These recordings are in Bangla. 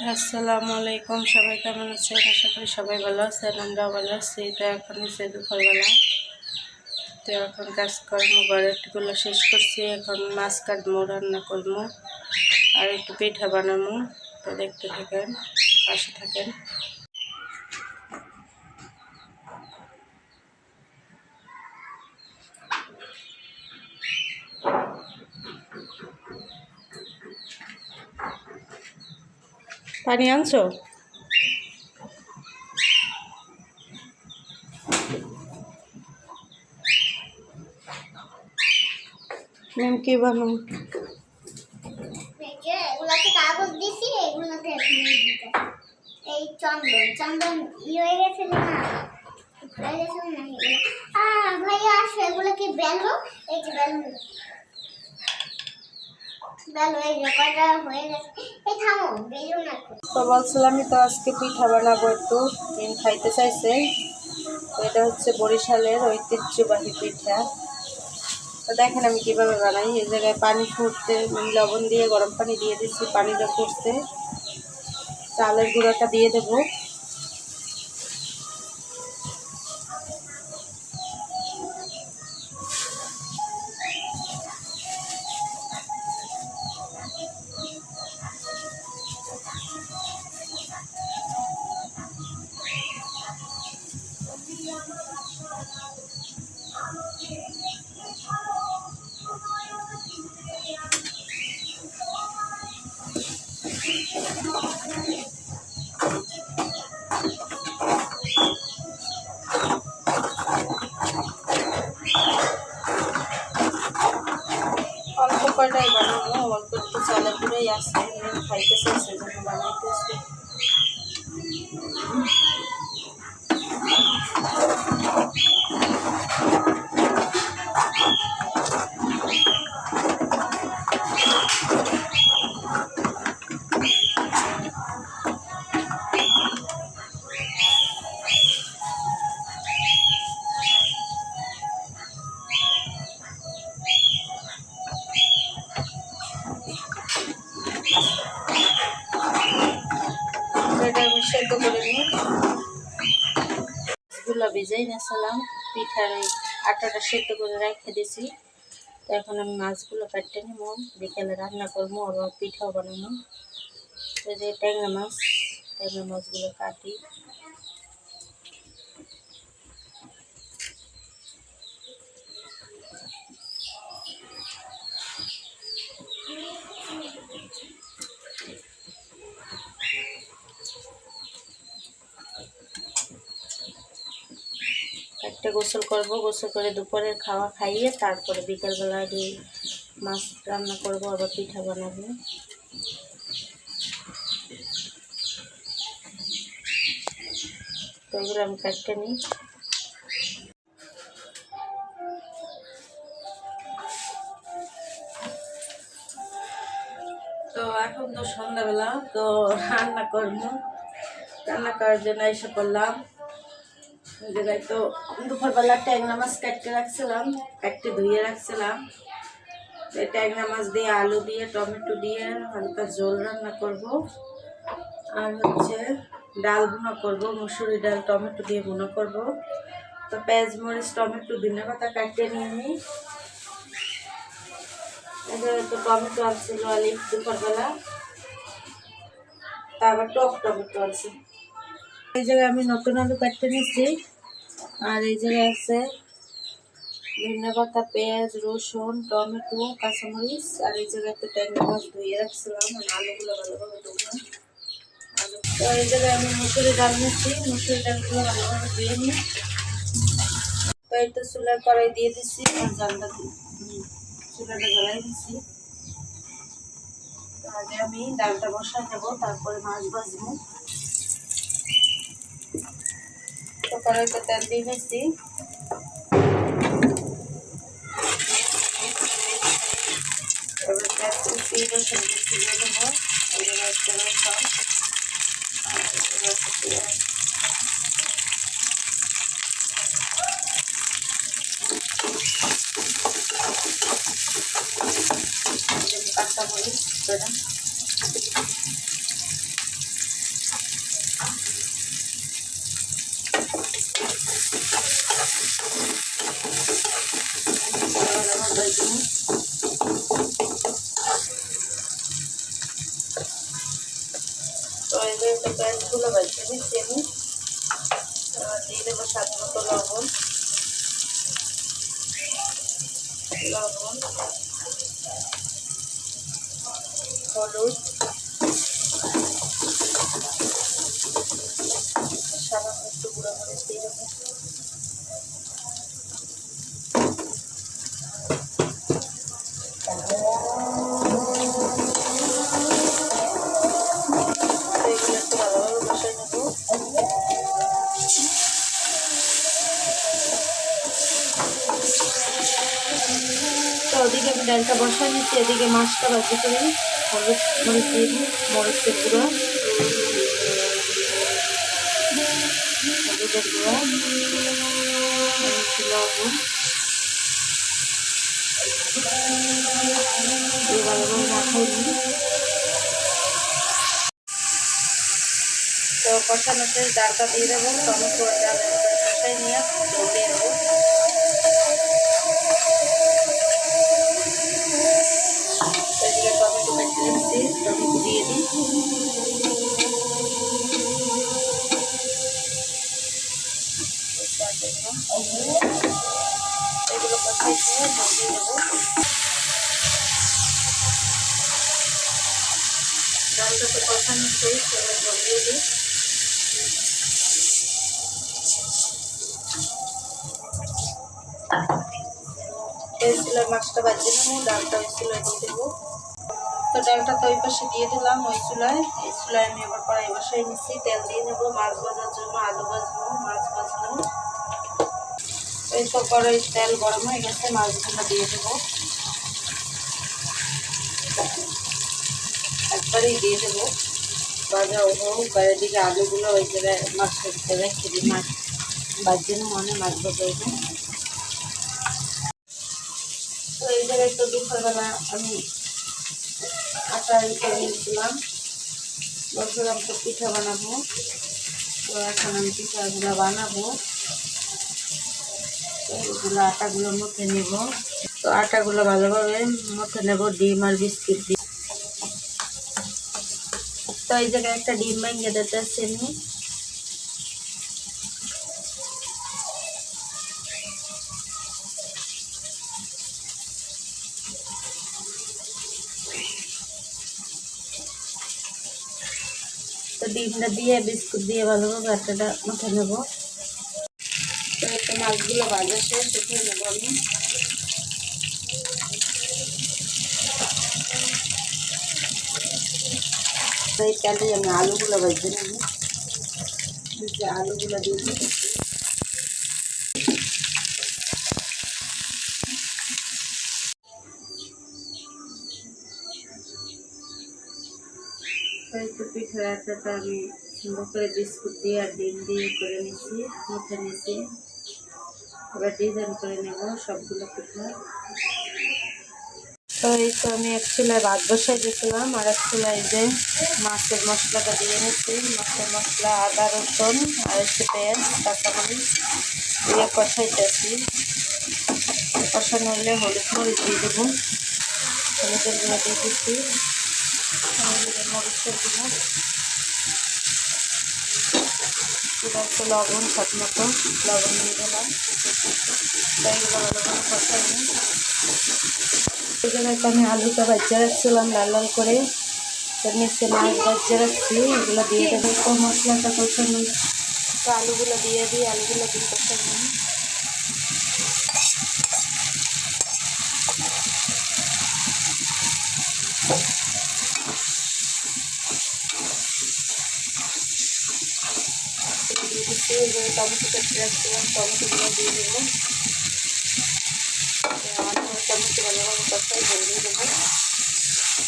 আসসালামু আলাইকুম, সবাই কেমন আছেন? আশা করি সবাই ভালো আছেন, আমরাও ভালো আছি। তো এখন হচ্ছে দুপুরবেলা। তো এখন কাজকর্ম ঘরেরগুলো শেষ করছি। এখন মাছ কাটবো, রান্না করবো আর একটু পিঠা বানাবো। তো দেখতে থাকেন, পাশে থাকেন। পানি আনছো? ম্যাম কি বানাবো? এগুলাকে কাগজ দিছি, এগুলাকে এই চন্দন চন্দন হয়ে গেছে না, হয়ে গেছে না এগুলো। ভাইয়া আসো, এগুলোকে বেলো, এই যে বেলো বেলো, এই যে কয়টা হয়ে গেছে। এই থামো, বেলো না। তো বলছিলামই তো আজকে পিঠা বানাবো, একটু দিন খাইতে চাইছে। তো এটা হচ্ছে বরিশালের ঐতিহ্যবাহী পিঠা। তো দেখেন আমি কীভাবে বানাই। এই জায়গায় পানি ফুটতে লবণ দিয়ে গরম পানি দিয়ে দিচ্ছি, পানিটা ফুটতে চালের গুঁড়োটা দিয়ে দেবো। অল্প কয়টাই বানাবো, অল্প একটু চালের গুঁড়োই আছে, খাইতে চাইছে যেন বানাইতেছি। এটা আমি সেদ্ধ করে নিই। মাছগুলো ভিজাই নিয়েছিলাম, পিঠার এই আটাটা সেদ্ধ করে রেখে দিয়েছি। তো এখন আমি মাছগুলো কাটতে নেবো, বিকেলে রান্না করবো, আবার পিঠাও বানাবো। এই যে ট্যাংরা মাছগুলো কাটি। একটা গোসল করবো, গোসল করে দুপুরের খাওয়া খাইয়ে তারপরে বিকেলবেলা মাছ রান্না করবো, আবার পিঠা বানাবো। তো এগুলো আমি কাটতে নিই। তো এখন তো সন্ধ্যাবেলা, তো রান্না করবো। রান্না করার জন্য এসে করলাম। ওই জায়গায় তো দুপুরবেলা ট্যাংরা মাছ কাটতে রাখছিলাম, কাটতে ধুয়ে রাখছিলাম। ট্যাংরা মাছ দিয়ে আলু দিয়ে টমেটো দিয়ে হালকা ঝোল রান্না করব। আর হচ্ছে ডাল ভুনা করব, মুসুরি ডাল টমেটো দিয়ে ভুনা করব। তো পেঁয়াজ মরিচ টমেটো ধনে পাতা কাটিয়ে নিয়ে নিই। তো টমেটো আনছিল আলি দুপুরবেলা, তারপর টক টমেটো আছে। এই জায়গায় আমি নতুন আলু কাটতে নিচ্ছি। আর এই জায়গায় আছে ধনে পাতা, পেঁয়াজ, রসুন, টমেটো, কাঁচামরিচ। আর এই জায়গায় একটা ট্যাংরা মাছ ধুয়ে রাখছিলাম, আলুগুলো ভালোভাবে ধুলাম। তো এই জায়গায় আমি মুসুরি ডাল নিচ্ছি, মুসুরি ডালগুলো ভালোভাবে ধুয়ে নিই। তো এই তো চুলার কড়াই দিয়ে দিচ্ছি, আর জালটা চুলাটা জ্বালাই দিচ্ছি। আগে আমি ডালটা বসাই দেবো, তারপরে মাছ ভাজবো। তো কড়াইতে তেল দিয়ে দিচ্ছি। এবার পেঁয়াজ কুচি রসুন কুচি দিয়ে দেবো। এই জায়গায় একটা রসুন, কাঁচামরিচ, এই যে পেঁয়াজগুলো ভাজতে নিচ্ছি আমি। এবার দিয়ে দেবো স্বাদ মতো লবণ, হলুদ, সামান্য একটু গুঁড়ো মরিচ দিয়ে দেবো। এগুলো একটু ভালোভাবে বসাই নেবো। তো ওদিকে আমি ডালটা বসাই নিচ্ছি, এদিকে মাছটা ভাজি করি। হলুদ মরিচ দিয়ে দিই, মরিচের গুঁড়ো, হলুদের গুঁড়ো, লবণ দিয়ে ভালোভাবে মাখাই নিই। তো কষানো শেষ, ডালটা দিয়ে দেবো। টমেটো আর ডাল কষাই নিয়ে জল দিয়ে দেবো। এদিকে টমেটো কেটে দিচ্ছি, টমেটো দিয়ে দিই। এগুলো কষাই নিয়ে জল দিয়ে দেবো। ডালটা তো কষানো শেষ, এবার জল দিয়ে দিই। এই চুলায় মাছটা ভাজিয়ে নেবো, ডালটা ওই চুলায় দিয়ে দেবো। তো ডালটা তো ওই পাশে দিয়ে দিলাম ওই চুলায়। এই চুলায় আমি এবার কড়াই বসাই নিচ্ছি, তেল দিয়ে দেবো মাছ ভাজার জন্য। আলু ভাজবো, মাছ ভাজবো। এই তো কড়াই তেল গরম হয়ে গেছে, মাছগুলো দিয়ে দেবো। একবারেই দিয়ে দেবো, ভাজা হোক। আর এদিকে আলুগুলো ওই জায়গায় মাছের জায়গায় খেলে মাছ ভাজিয়ে মনে মাছ ভাজা হইব। তো এই জায়গায় তো দুপুরবেলা আমি আটা করে নিয়েছিলাম, বলছিলাম তো পিঠা বানাবো। তো এখন আমি পিঠাগুলো বানাবো। তো এইগুলো আটাগুলো মধ্যে নেব। তো আটাগুলো ভালোভাবে মধ্যে নেব ডিম আর বিস্কিট দিয়ে। তো এই জায়গায় একটা ডিম ভেঙে দিতে আসছি আমি। তো ডিমটা দিয়ে বিস্কুট দিয়ে ভালোভাবে আটাটা মধ্যে নেব। তো একটু মাছগুলো ভাজা শেষ, উঠিয়ে নেবো আমি। তো এই তেলে আমি আলুগুলো ভেজে নেব। আলুগুলো দিয়ে দিচ্ছি। এই তো পিঠার আটাটা আমি সুন্দর করে বিস্কুট দিয়ে আর ডিম দিয়ে করে নিচ্ছি, মুখে নিচ্ছি। এবার ডিজাইন করে নেব সবগুলো পিঠা। তো এই তো আমি এক চুলায় ভাত বসাই দিয়েছিলাম, আর এক চুলায় যে মাছের মশলাটা দিয়ে নিচ্ছি। মাছের মশলা, আদা রসুন আর একটু পেঁয়াজ কাঁচামরিচ দিয়ে কষাইতেছি। কষানো হলে হলুদ মরিচ দিয়ে দেবো, হলুদের গুঁড়ো দিয়ে দিচ্ছি, মরিচের গুঁড়ো, একটু লবণ, স্বাদ মতো লবণ দিয়ে দিলাম। তাই এগুলো ভালোভাবে কষাই নিই। এই জায়গায় আমি আলুটা ভাজা রাখছিলাম লাল লাল করে, তার নিচে মাছ ভাজা রাখছি, এগুলো দিয়ে দেবো। তো মশলাটা কষানো, তো আলুগুলো দিয়ে দিই, আলুগুলো দিয়ে কষানো। টমেটো কেটে রাখছিলাম, টমেটোগুলো দিয়ে দেবো। টমেটো ভালোভাবে কষাই জল দিয়ে দেবো।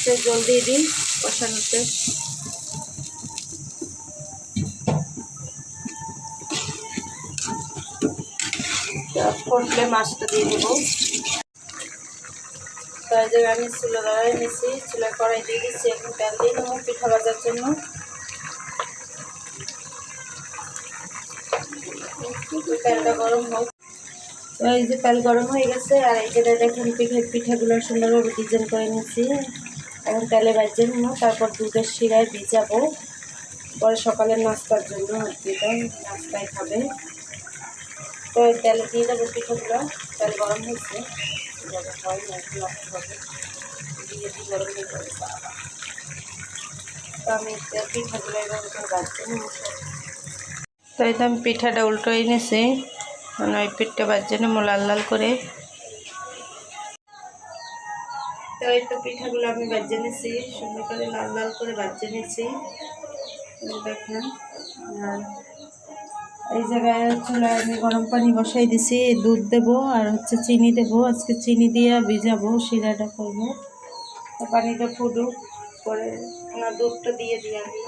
সে জল দিয়ে দিই কষানোতে। ফুটলে মাছটা দিয়ে দেবো। তো এই জায়গায় আমি চুলো ধরাই নিচ্ছি, চুলায় কড়াই দিয়ে দিচ্ছি। এখন তেল দিয়ে দেবো পিঠা ভাজার জন্য। তেলটা গরম হোক। তো এই যে তেল গরম হয়ে গেছে, আর এই জায়গায় দেখুন পিঠাগুলো সুন্দরভাবে ডিজাইন করে নিচ্ছি। এখন তেলে ভাজে নেবো, তারপর দুধের শিরায় ভিজাবো। পরে সকালের নাস্তার জন্য আর কি, তাই নাস্তায় খাবে। তো ওই তেলে দিয়ে দেবো পিঠাগুলো। তেল গরম হয়েছে, যাবে হয় না নষ্ট হবে, দিয়ে দিয়ে গরম হয়ে যাবে। তো আমি পিঠাগুলো এভাবে করে ভাজতে নেবো। তো এই তো আমি পিঠাটা উল্টো এনেছি, মানে ওই পিঠটা ভাজতে নেবো লাল লাল করে। তো এই তো পিঠাগুলো আমি ভাজতে নিয়েছি, সুন্দর করে লাল লাল করে ভাজতে নিয়েছি, দেখেন। আর এই জায়গায় চুলায় আমি গরম পানি বসাই দিছি, দুধ দেবো আর হচ্ছে চিনি দেবো। আজকে চিনি দিয়ে ভিজাবো, শিরাটা করবো। পানিটা ফুটুক, পরে না দুধটা দিয়ে দিই আমি,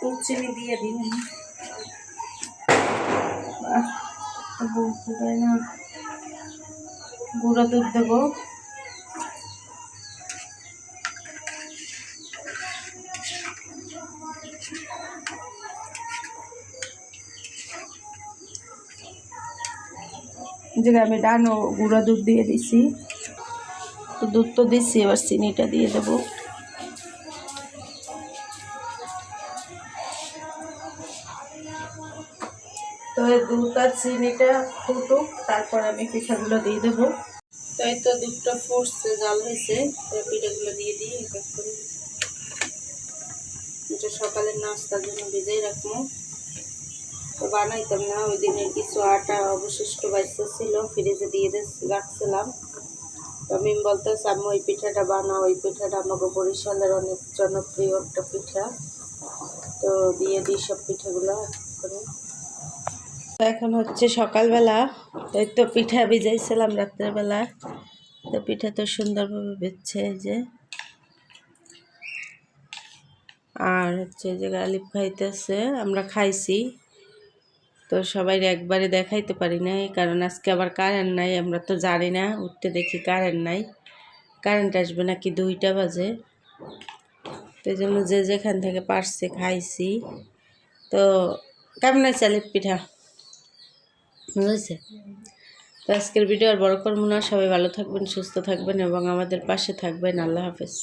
দুধ চিনি দিয়ে দিই না, গুঁড়ো দুধ দেবো। যে আমি ডানো গুঁড়ো দুধ দিয়ে দিছি, তো দুধ তো দিচ্ছি, এবার চিনিটা দিয়ে দেবো। তো এই দুধ আর চিনিটা ফুটুক, তারপর আমি পিঠাগুলো দিয়ে দেবো। তো এই তো দুধটা ফুটছে, জাল হয়েছে, তো পিঠাগুলো দিয়ে দিই এক এক করে। এটা সকালের নাস্তার জন্য ভিজাই রাখবো। তো বানাইতাম না, ওই দিনের কিছু আটা অবশিষ্ট বাইসা ছিল, ফ্রিজে দিয়ে রাখছিলাম। তো আমি বলতেছি আমি ওই পিঠাটা বানাও, ওই পিঠাটা আমাকে বরিশালের অনেক জনপ্রিয় একটা পিঠা। তো দিয়ে দিই সব পিঠাগুলো করে। তো এখন হচ্ছে সকালবেলা, তাই তো পিঠা ভিজাইছিলাম রাত্রেবেলা। তো পিঠা তো সুন্দরভাবে বেচছে, এই যে। আর হচ্ছে যে আলিফ খাইতেছে, আমরা খাইছি। তো সবাই একবারে দেখাইতে পারি নাই, কারণ আজকে আবার কারেন্ট নাই, আমরা তো জানি না। উঠতে দেখি কারেন্ট নাই, কারেন্ট আসবে নাকি 2টা বাজে। তো এই জন্য যে যেখান থেকে পারছে খাইছি। তো কেমন আছে আলিফ পিঠা, বুঝেছে? তো আজকের ভিডিও আর বড় করবো না। সবাই ভালো থাকবেন, সুস্থ থাকবেন এবং আমাদের পাশে থাকবেন। আল্লাহ হাফেজ।